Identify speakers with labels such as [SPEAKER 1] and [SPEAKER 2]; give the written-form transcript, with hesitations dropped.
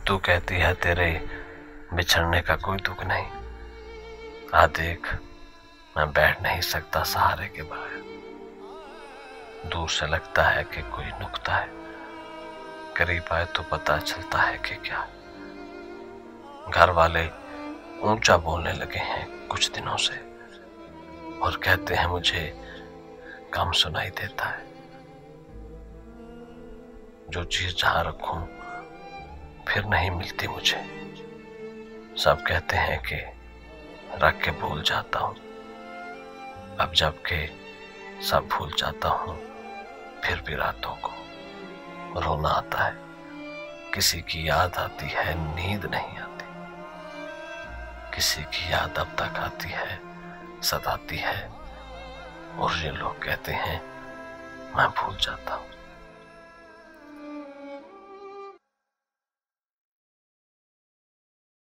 [SPEAKER 1] तू कहती है तेरे बिछड़ने का कोई दुख नहीं। आ देख, मैं बैठ नहीं सकता सहारे के बाहर। दूर से लगता है कि कोई नुक्ता है, करीब आए तो पता चलता है कि क्या। घर वाले ऊंचा बोलने लगे हैं कुछ दिनों से और कहते हैं मुझे कम सुनाई देता है। जो चीज जहां रखूं फिर नहीं मिलती मुझे। सब कहते हैं कि रख के भूल जाता हूं। अब जबकि सब भूल जाता हूं फिर भी रातों को रोना आता है। किसी की याद आती है, नींद नहीं आती। किसी की याद अब तक आती है, सताती है और ये लोग कहते हैं मैं भूल जाता हूं।